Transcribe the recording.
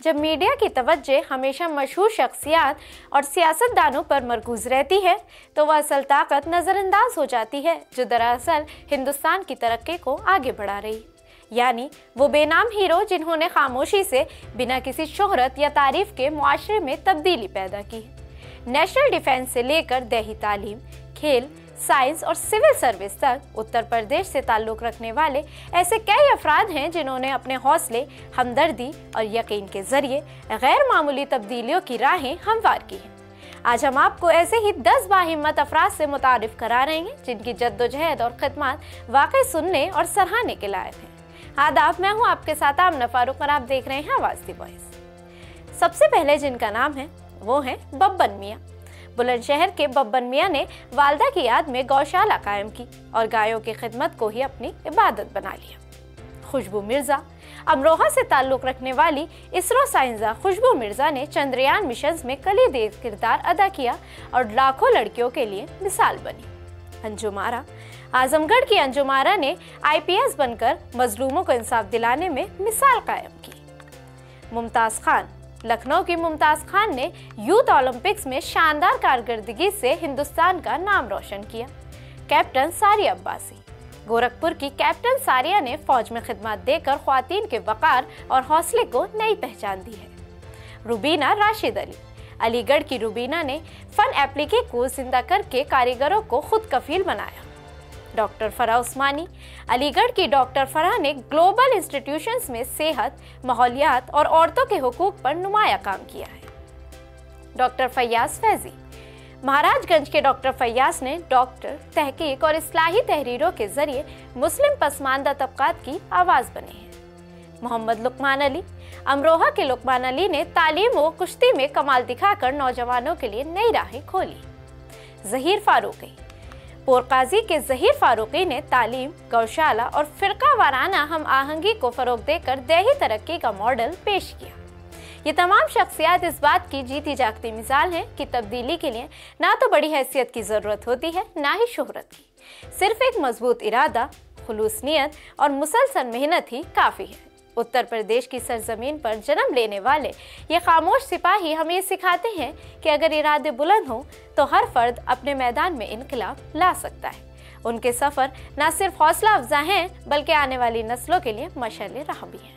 जब मीडिया की तवज्जो हमेशा मशहूर शख्सियात और सियासतदानों पर मरकूज रहती है तो वह असल ताकत नज़रअंदाज हो जाती है जो दरअसल हिंदुस्तान की तरक्की को आगे बढ़ा रही, यानी वो बेनाम हीरो जिन्होंने खामोशी से बिना किसी शोहरत या तारीफ के मुआशरे में तब्दीली पैदा की। नेशनल डिफेंस से लेकर दही तालीम, खेल, साइंस और सिविल सर्विस तक उत्तर प्रदेश से ताल्लुक़ रखने वाले ऐसे कई अफराद हैं जिन्होंने अपने हौसले, हमदर्दी और यकीन के जरिए गैर मामूली तब्दीलियों की राहें हमवार की हैं। आज हम आपको ऐसे ही 10 बाहिम्मत अफराद से मुतारिफ करा रहे हैं जिनकी जद्दोजहद और खिदमत वाकई सुनने और सराहने के लायक हैं। आदाब, मैं हूँ आपके साथ आमना फारूक और आप देख रहे हैं आवाज़ दी वॉइस। सबसे पहले जिनका नाम है वो है बब्बन मियाँ। बुलंदशहर के बब्बन मियाँ ने वालदा की याद में गौशाला कायम की और गायों की खिदमत को ही अपनी इबादत बना लिया। खुशबू मिर्ज़ा, अमरोहा से ताल्लुक़ रखने वाली इसरो साइंसदान खुशबू मिर्ज़ा ने चंद्रयान मिशन में कलीदी किरदार अदा किया और लाखों लड़कियों के लिए मिसाल बनी। अंजुम आरा, आजमगढ़ की अंजुम आरा ने IPS बनकर मजलूमों को इंसाफ दिलाने में मिसाल कायम की। मुमताज़ खान, लखनऊ की मुमताज़ खान ने यूथ ओलंपिक्स में शानदार कारकर्दगी से हिंदुस्तान का नाम रोशन किया। कैप्टन सारिया अब्बासी, गोरखपुर की कैप्टन सारिया ने फौज में खिदमत देकर ख्वातीन के वक़ार और हौसले को नई पहचान दी है। रुबीना राशिद अली, अलीगढ़ की रुबीना ने फन एप्लीके को जिंदा करके कारीगरों को खुद कफील बनाया। डॉक्टर फराह उस्मानी, अलीगढ़ की डॉक्टर फराह ने ग्लोबल इंस्टीट्यूशंस में सेहत, माहौलियात और औरतों के हुकूक पर नुमाया काम किया है। डॉक्टर फैयाज फैजी, महाराजगंज के डॉक्टर फैयाज ने डॉक्टर, तहकीक और इस्लाही तहरीरों के जरिए मुस्लिम पसमानदा तबकात की आवाज़ बने हैं। मोहम्मद लुकमान अली, अमरोहा के लुकमान अली ने तालीम व कुश्ती में कमाल दिखाकर नौजवानों के लिए नई राहें खोली। ज़हीर फारूकी, पोरकाजी के ज़हीर फारूकी ने तालीम, गौशाला और फ़िरका वाराना हम आहंगी को फ़रोग देकर देही तरक्की का मॉडल पेश किया। ये तमाम शख्सियात इस बात की जीती जागती मिसाल हैं कि तब्दीली के लिए ना तो बड़ी हैसियत की ज़रूरत होती है, ना ही शोहरत की। सिर्फ एक मजबूत इरादा, खुलूस नियत और मुसलसल मेहनत ही काफ़ी है। उत्तर प्रदेश की सरजमीन पर जन्म लेने वाले ये खामोश सिपाही हमें ये सिखाते हैं कि अगर इरादे बुलंद हों तो हर फर्द अपने मैदान में इनकलाब ला सकता है। उनके सफ़र न सिर्फ हौसला अफजा हैं बल्कि आने वाली नस्लों के लिए मशाल राह भी हैं।